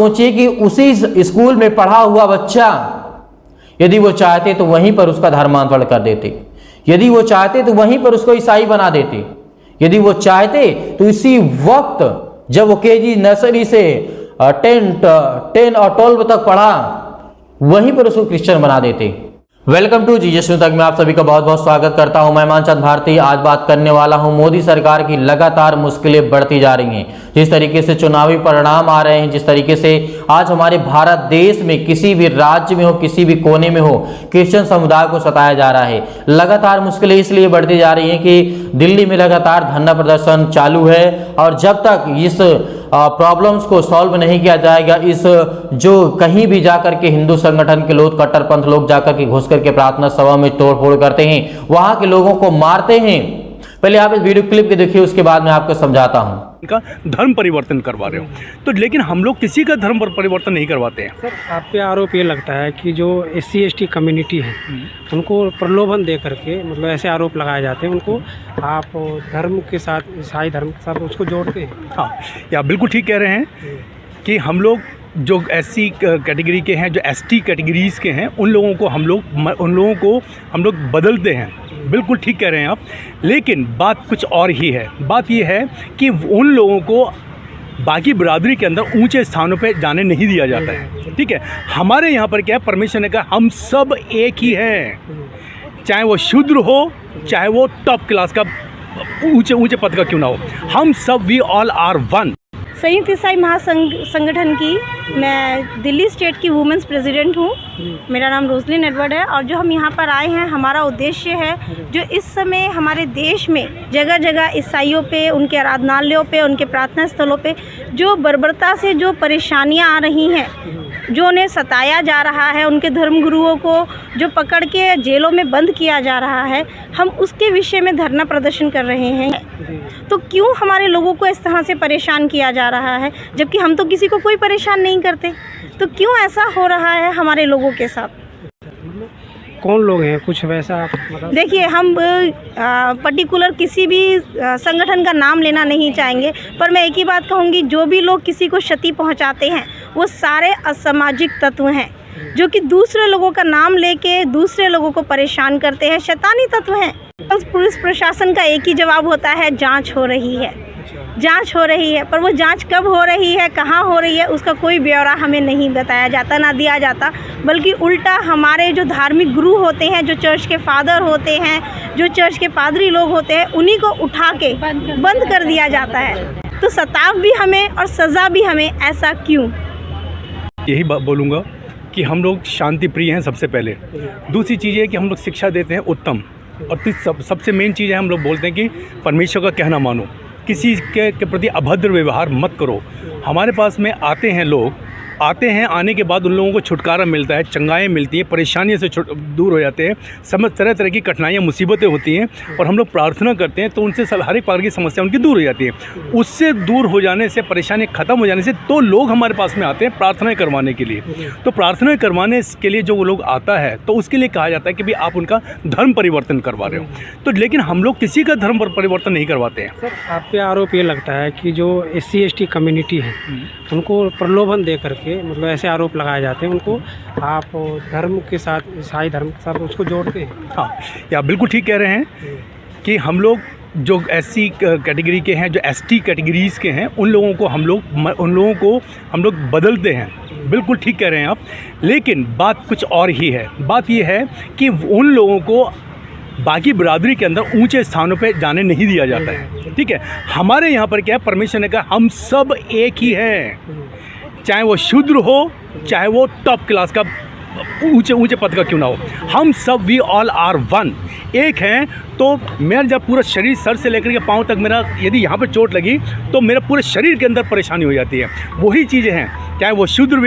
सोचिए कि उसी स्कूल में पढ़ा हुआ बच्चा यदि वो चाहते तो वहीं पर उसका धर्मांतरण कर देते, यदि वो चाहते तो वहीं पर उसको ईसाई बना देते, यदि वो चाहते तो इसी वक्त जब वो केजी नर्सरी से 10 और 12 तक पढ़ा वहीं पर उसको क्रिश्चियन बना देते। वेलकम टू जीजस न्यूज़ तक में आप सभी का बहुत बहुत स्वागत करता हूं। मैं मानचंद भारती आज बात करने वाला हूं मोदी सरकार की लगातार मुश्किलें बढ़ती जा रही हैं। जिस तरीके से चुनावी परिणाम आ रहे हैं, जिस तरीके से आज हमारे भारत देश में किसी भी राज्य में हो, किसी भी कोने में हो, क्रिश्चियन समुदाय को सताया जा रहा है। लगातार मुश्किलें इसलिए बढ़ती जा रही हैं कि दिल्ली में लगातार धरना प्रदर्शन चालू है और जब तक इस प्रॉब्लम्स को सॉल्व नहीं किया जाएगा, इस जो कहीं भी जाकर के हिंदू संगठन के लोग, कट्टरपंथ लोग जाकर के घुस करके प्रार्थना सभा में तोड़फोड़ करते हैं, वहां के लोगों को मारते हैं। पहले आप इस वीडियो क्लिप के देखिए, उसके बाद मैं आपको समझाता हूं। का धर्म परिवर्तन करवा रहे हो तो, लेकिन हम लोग किसी का धर्म परिवर्तन नहीं करवाते हैं। सर, आप पे आरोप ये लगता है कि जो SC ST कम्युनिटी है उनको प्रलोभन दे करके, मतलब ऐसे आरोप लगाए जाते हैं, उनको आप धर्म के साथ, ईसाई धर्म के साथ उसको जोड़ते हैं। हाँ, या बिल्कुल ठीक कह रहे हैं कि हम लोग जो SC कैटेगरी के हैं, जो ST कैटेगरीज़ के हैं, उन लोगों को हम लोग बदलते हैं। बिल्कुल ठीक कह रहे हैं आप, लेकिन बात कुछ और ही है। बात ये है कि उन लोगों को बाकी बिरादरी के अंदर ऊंचे स्थानों पे जाने नहीं दिया जाता है। ठीक है, हमारे यहाँ पर क्या है, परमेश्वर ने कहा हम सब एक ही हैं, चाहे वो शूद्र हो, चाहे वो टॉप क्लास का ऊंचे पद का क्यों ना हो, हम सब वी ऑल आर वन। संयुक्त ईसाई महासंघ संगठन की मैं दिल्ली स्टेट की वुमेंस प्रेसिडेंट हूँ। मेरा नाम रोजलिन एडवर्ड है और जो हम यहाँ पर आए हैं, हमारा उद्देश्य है जो इस समय हमारे देश में जगह जगह ईसाइयों पे, उनके आराधनालयों पे, उनके प्रार्थना स्थलों पे जो बर्बरता से जो परेशानियाँ आ रही हैं, जो उन्हें सताया जा रहा है, उनके धर्मगुरुओं को जो पकड़ के जेलों में बंद किया जा रहा है, हम उसके विषय में धरना प्रदर्शन कर रहे हैं। तो क्यों हमारे लोगों को इस तरह से परेशान किया जा रहा है, जबकि हम तो किसी को कोई परेशान नहीं करते? तो क्यों ऐसा हो रहा है हमारे लोगों के साथ? कौन लोग हैं, कुछ वैसा मतलब? देखिए, हम पर्टिकुलर किसी भी संगठन का नाम लेना नहीं चाहेंगे, पर मैं एक ही बात कहूँगी, जो भी लोग किसी को क्षति पहुँचाते हैं वो सारे असामाजिक तत्व हैं जो कि दूसरे लोगों का नाम लेके दूसरे लोगों को परेशान करते हैं, शैतानी तत्व हैं। पुलिस प्रशासन का एक ही जवाब होता है, जांच हो रही है, जांच हो रही है, पर वो जांच कब हो रही है, कहाँ हो रही है, उसका कोई ब्यौरा हमें नहीं बताया जाता, ना दिया जाता, बल्कि उल्टा हमारे जो धार्मिक गुरु होते हैं, जो चर्च के फादर होते हैं, जो चर्च के पादरी लोग होते हैं, उन्हीं को उठा के बंद कर दिया जाता है। तो सताव भी हमें और सज़ा भी हमें, ऐसा क्यों? यही बात बोलूँगा कि हम लोग शांति प्रिय हैं सबसे पहले। दूसरी चीज़ है कि हम लोग शिक्षा देते हैं उत्तम, और सबसे मेन चीज़ है हम लोग बोलते हैं कि परमेश्वर का कहना मानो, किसी के प्रति अभद्र व्यवहार मत करो। हमारे पास में आते हैं लोग, आने के बाद उन लोगों को छुटकारा मिलता है, चंगाएँ मिलती हैं, परेशानियों से दूर हो जाते हैं, तरह तरह की कठिनाइयाँ, मुसीबतें होती हैं, और हम लोग प्रार्थना करते हैं तो उनसे हर एक प्रकार की समस्या उनकी दूर हो जाती है। उससे दूर हो जाने से, परेशानी ख़त्म हो जाने से तो लोग हमारे पास में आते हैं प्रार्थनाएँ करवाने के लिए। तो प्रार्थनाएँ करवाने के लिए जो वो लोग आता है तो उसके लिए कहा जाता है कि भाई आप उनका धर्म परिवर्तन करवा रहे हो तो, लेकिन हम लोग किसी का धर्म परिवर्तन नहीं करवाते हैं। सर, आप पे आरोप ये लगता है कि जो SC ST कम्युनिटी है उनको प्रलोभन दे करके, मतलब ऐसे आरोप लगाए जाते हैं, उनको आप धर्म के साथ, ईसाई धर्म के साथ उसको जोड़ते हैं। हाँ, या बिल्कुल ठीक कह रहे हैं कि हम लोग जो SC कैटेगरी के हैं, जो ST कैटेगरीज़ के हैं, उन लोगों को हम लोग बदलते हैं। बिल्कुल ठीक कह रहे हैं आप, लेकिन बात कुछ और ही है। बात ये है कि उन लोगों को बाकी बिरादरी के अंदर ऊंचे स्थानों पे जाने नहीं दिया जाता है। ठीक है, हमारे यहाँ पर क्या है, परमेश्वर ने कहा हम सब एक ही हैं, चाहे वो शूद्र हो, चाहे वो टॉप क्लास का ऊंचे पद का क्यों ना हो, हम सब वी ऑल आर वन, एक हैं। तो मेरा जब पूरा शरीर सर से लेकर के पाँव तक, मेरा यदि यहाँ पर चोट लगी तो मेरा पूरे शरीर के अंदर परेशानी हो जाती है। वही चीज़ें हैं, चाहे वो शूद्र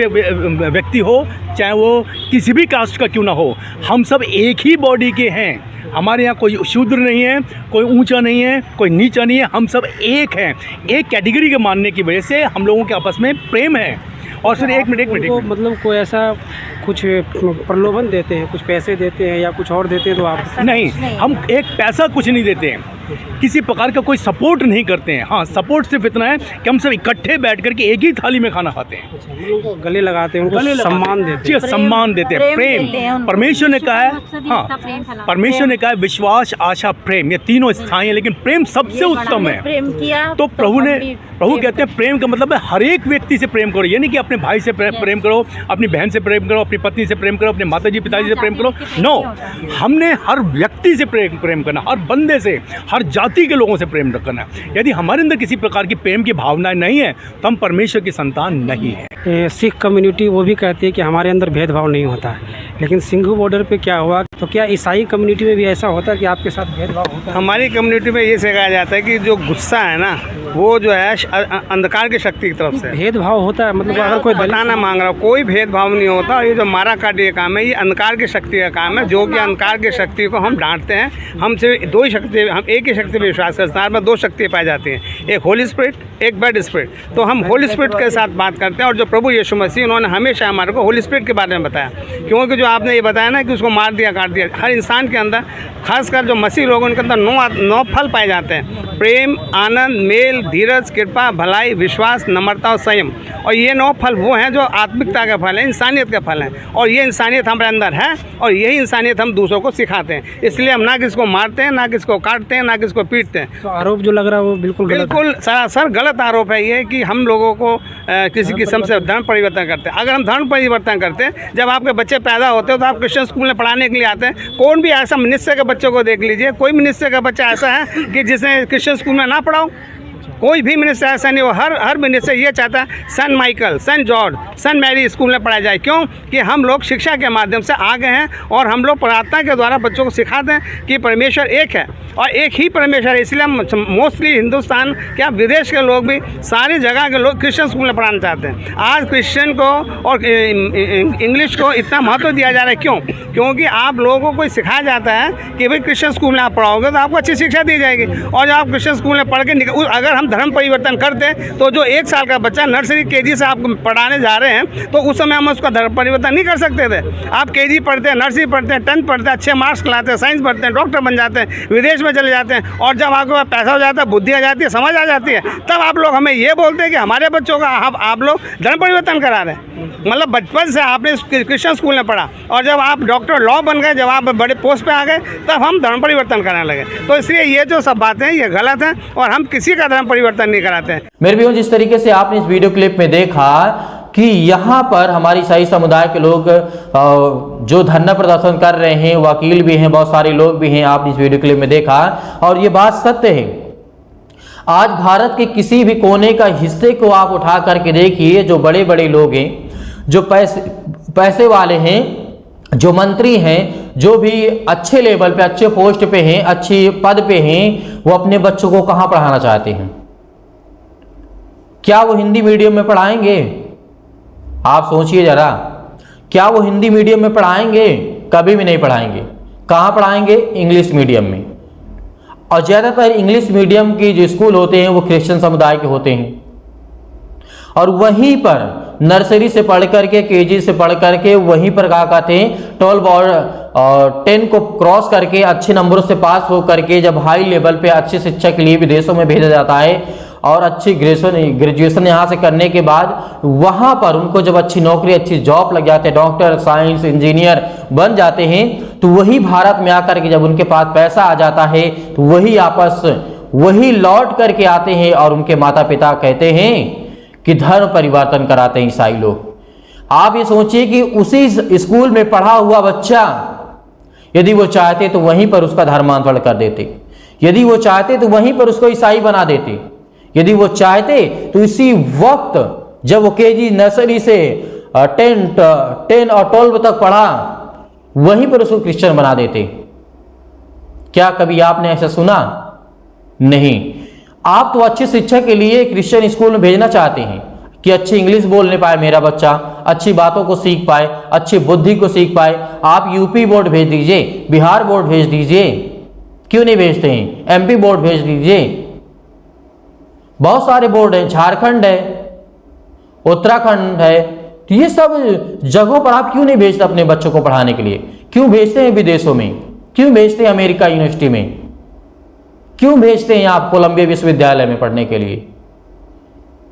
व्यक्ति हो, चाहे वो किसी भी कास्ट का क्यों ना हो, हम सब एक ही बॉडी के हैं। हमारे यहाँ कोई शूद्र नहीं है, कोई ऊंचा नहीं है, कोई नीचा नहीं है, हम सब एक हैं। एक कैटेगरी के मानने की वजह से हम लोगों के आपस में प्रेम है। और फिर एक मिनट मतलब कोई ऐसा कुछ प्रलोभन देते हैं, कुछ पैसे देते हैं या कुछ और देते हैं तो आप? नहीं, हम एक पैसा कुछ नहीं देते हैं, किसी प्रकार का कोई सपोर्ट नहीं करते हैं। हाँ, सपोर्ट सिर्फ इतना है कि हम सब इकट्ठे बैठ करके एक ही थाली में खाना खाते हैं, उनको गले लगाते हैं, उनको सम्मान देते हैं। जी, सम्मान देते हैं, प्रेम। परमेश्वर ने कहा है, हाँ, परमेश्वर ने कहा है विश्वास, आशा, प्रेम, ये तीनों स्थायी हैं, लेकिन प्रेम सबसे उत्तम है। प्रेम किया तो प्रभु कहते हैं प्रेम का मतलब है हर एक व्यक्ति से प्रेम करो, यानी कि अपने भाई से प्रेम करो, अपनी बहन से प्रेम करो, अपनी पत्नी से प्रेम करो, अपने माताजी पिताजी से प्रेम करो। नो, हमने हर व्यक्ति से प्रेम करना, हर बंदे से, हर जाति के लोगों से प्रेम करना। यदि हमारे अंदर किसी प्रकार की प्रेम की भावनाएं नहीं है तो हम परमेश्वर की संतान नहीं है। सिख कम्युनिटी वो भी कहती है कि हमारे अंदर भेदभाव नहीं होता है, लेकिन सिंघू बॉर्डर पे क्या हुआ, तो क्या ईसाई कम्युनिटी में भी ऐसा होता है कि आपके साथ भेदभाव होता है? हमारी कम्युनिटी में ये सिखाया जाता है कि जो गुस्सा है ना, वो जो है अंधकार की शक्ति की तरफ से भेदभाव होता है, मतलब अगर कोई बताना मांग रहा हो, कोई भेदभाव नहीं होता। और ये जो मारा काटी का काम है, ये अंधकार की शक्ति का काम है, जो कि अंधकार की शक्ति को हम डांटते हैं। हम सिर्फ दो ही शक्ति, हम एक ही शक्ति पर विश्वास करते हैं। में दो शक्तियाँ पाई जाती हैं, एक होली स्पिरिट, एक बैड स्पिरिट। तो हम होली स्पिरिट के साथ बात करते हैं। और जो प्रभु यीशु मसीह, उन्होंने हमेशा हमारे को होली स्पिरिट के बारे में बताया, क्योंकि जो आपने ये बताया ना कि उसको मार दिया, काट दिया, हर इंसान के अंदर, खासकर जो मसीह लोग, उनके अंदर 9 फल पाए जाते हैं: प्रेम, आनंद, मेल, धीरज, कृपा, भलाई, विश्वास, नम्रता और संयम। और ये 9 फल वो हैं जो आत्मिकता के फल हैं, इंसानियत के फल हैं। और ये इंसानियत हमारे अंदर है, और यही इंसानियत हम दूसरों को सिखाते हैं। इसलिए हम ना किसको मारते हैं, ना किसको काटते हैं, ना किसको पीटते हैं। तो आरोप जो लग रहा है वो बिल्कुल सरासर गलत आरोप है ये कि हम लोगों को किसी किस्म से धर्म परिवर्तन करते हैं। अगर हम धर्म परिवर्तन करते हैं, जब आपके बच्चे पैदा होते हैं तो आप क्रिश्चियन स्कूल में पढ़ाने के लिए आते हैं। कौन भी ऐसा मनुष्य के बच्चों को देख लीजिए, कोई मनुष्य का बच्चा ऐसा है कि जिसने क्रिश्चियन स्कूल में ना पढ़ाओ? कोई भी मनुष्य ऐसा नहीं हो। हर मनुष्य ये चाहता है सन माइकल, सन जॉर्ज, सन मैरी स्कूल में पढ़ाया जाए। क्यों? कि हम लोग शिक्षा के माध्यम से आगे हैं, और हम लोग प्रार्थना के द्वारा बच्चों को सिखाते हैं कि परमेश्वर एक है और एक ही परमेश्वर है। इसलिए हम मोस्टली हिंदुस्तान, क्या विदेश के लोग भी, सारी जगह के लोग क्रिश्चियन स्कूल में पढ़ाना चाहते हैं। आज क्रिश्चियन को और इंग्लिश को इतना महत्व दिया जा रहा है। क्यों? क्योंकि आप लोगों को सिखाया जाता है कि भाई क्रिश्चियन स्कूल में आप पढ़ाओगे तो आपको अच्छी शिक्षा दी जाएगी। और जब आप क्रिश्चियन स्कूल में पढ़ के अगर हम धर्म परिवर्तन करते तो जो 1 साल का बच्चा नर्सरी केजी से आप पढ़ाने जा रहे हैं, तो उस समय हम उसका धर्म परिवर्तन नहीं कर सकते थे। आप केजी पढ़ते हैं, नर्सरी पढ़ते हैं, 10th पढ़ते हैं, अच्छे मार्क्स लाते हैं, साइंस पढ़ते हैं, डॉक्टर बन जाते हैं, विदेश में चले जाते हैं, और जब आपके पास पैसा हो जाता है, बुद्धि आ जाती है, समझ आ जाती है, तब आप लोग हमें ये बोलते हैं कि हमारे बच्चों का आप लोग धर्म परिवर्तन करा रहे हैं। मतलब बचपन से आपने क्रिश्चियन स्कूल में पढ़ा, और जब आप डॉक्टर लॉ बन गए, जब आप बड़े पोस्ट पे आ गए, तब हम धर्म परिवर्तन कराने लगे। तो इसलिए ये जो सब बातें हैं ये गलत हैं, और हम किसी का धर्म परिवर्तन नहीं कराते हैं। मेरे भी जिस तरीके से आपने इस वीडियो क्लिप में देखा कि यहाँ पर हमारे ईसाई समुदाय के लोग जो धरना प्रदर्शन कर रहे हैं, वकील भी हैं, बहुत सारे लोग भी हैं, आपने इस वीडियो क्लिप में देखा, और ये बात सत्य है। आज भारत के किसी भी कोने का हिस्से को आप उठा करके देखिए, जो बड़े बड़े लोग हैं, जो पैसे वाले हैं, जो मंत्री हैं, जो भी अच्छे लेवल पे, अच्छे पोस्ट पे हैं, अच्छी पद पे हैं, वो अपने बच्चों को कहाँ पढ़ाना चाहते हैं? क्या वो हिंदी मीडियम में पढ़ाएंगे? आप सोचिए जरा, क्या वो हिंदी मीडियम में पढ़ाएंगे? कभी भी नहीं पढ़ाएंगे। कहाँ पढ़ाएंगे? इंग्लिश मीडियम में। और ज़्यादातर इंग्लिश मीडियम की जो स्कूल होते हैं वो क्रिश्चियन समुदाय के होते हैं, और वहीं पर नर्सरी से पढ़ करके, केजी से पढ़ करके, वहीं पर क्या कहते हैं 12 और 10 को क्रॉस करके, अच्छे नंबरों से पास हो करके, जब हाई लेवल पे अच्छी शिक्षा के लिए विदेशों में भेजा जाता है, और अच्छी ग्रेजुएशन यहाँ से करने के बाद वहाँ पर उनको जब अच्छी नौकरी, अच्छी जॉब लग जाते हैं, डॉक्टर, साइंस, इंजीनियर बन जाते हैं, तो वही भारत में आकर के जब उनके पास पैसा आ जाता है, तो वही लौट करके आते हैं, और उनके माता पिता कहते हैं कि धर्म परिवर्तन कराते हैं ईसाई लोग। आप ये सोचिए कि उसी स्कूल में पढ़ा हुआ बच्चा, यदि वो चाहते तो वहीं पर उसका धर्मांतरण कर देते, यदि वो चाहते तो वहीं पर उसको ईसाई बना देते, यदि वो चाहते तो इसी वक्त जब वो केजी नर्सरी से 10 और 12 तक पढ़ा, वहीं पर उसको क्रिश्चियन बना देते। क्या कभी आपने ऐसा सुना? नहीं। आप तो अच्छी शिक्षा के लिए क्रिश्चियन स्कूल में भेजना चाहते हैं कि अच्छी इंग्लिश बोलने पाए मेरा बच्चा, अच्छी बातों को सीख पाए, अच्छी बुद्धि को सीख पाए। आप यूपी बोर्ड भेज दीजिए, बिहार बोर्ड भेज दीजिए, क्यों नहीं भेजते हैं? एमपी बोर्ड भेज दीजिए, बहुत सारे बोर्ड हैं, झारखंड है, उत्तराखंड है, तो ये सब जगहों पर आप क्यों नहीं भेजते अपने बच्चों को पढ़ाने के लिए? क्यों भेजते हैं विदेशों में? क्यों भेजते हैं अमेरिका यूनिवर्सिटी में? क्यों भेजते हैं आप कोलंबिया विश्वविद्यालय में पढ़ने के लिए?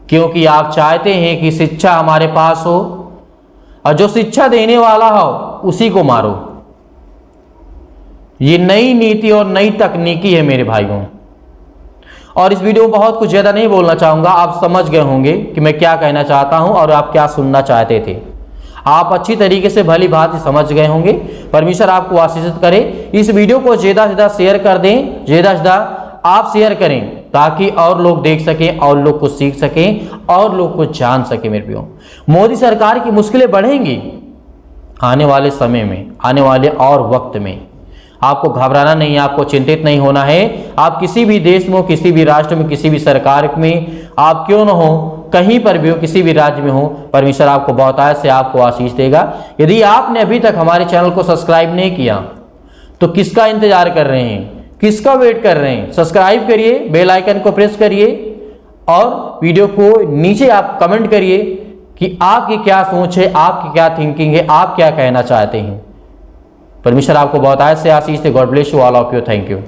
क्योंकि आप चाहते हैं कि शिक्षा हमारे पास हो और जो शिक्षा देने वाला हो उसी को मारो। ये नई नीति और नई तकनीकी है मेरे भाइयों। और इस वीडियो में बहुत कुछ ज़्यादा नहीं बोलना चाहूँगा, आप समझ गए होंगे कि मैं क्या कहना चाहता हूँ और आप क्या सुनना चाहते थे। आप अच्छी तरीके से भली भांति समझ गए होंगे। परमेश्वर आपको आशीषित करे। इस वीडियो को ज़्यादा से ज़्यादा शेयर कर दें, ज़्यादा से ज़्यादा आप शेयर करें ताकि और लोग देख सकें और लोग कुछ सीख सकें और लोग कुछ जान सकें। मेरे प्रियो, मोदी सरकार की मुश्किलें बढ़ेंगी आने वाले समय में, आने वाले और वक्त में। आपको घबराना नहीं है, आपको चिंतित नहीं होना है। आप किसी भी देश में हो, किसी भी राष्ट्र में, किसी भी सरकार में आप क्यों न हो, कहीं पर भी हो, किसी भी राज्य में हो, परमेश्वर आपको बहुतायत से आपको आशीष देगा। यदि आपने अभी तक हमारे चैनल को सब्सक्राइब नहीं किया तो किसका इंतजार कर रहे हैं, किसका वेट कर रहे हैं? सब्सक्राइब करिए, बेल आइकन को प्रेस करिए और वीडियो को नीचे आप कमेंट करिए कि आपकी क्या सोच है, आपकी क्या थिंकिंग है, आप क्या कहना चाहते हैं। परमेश्वर आपको बहुतायत से आशीष दे। God bless you all of you. Thank you.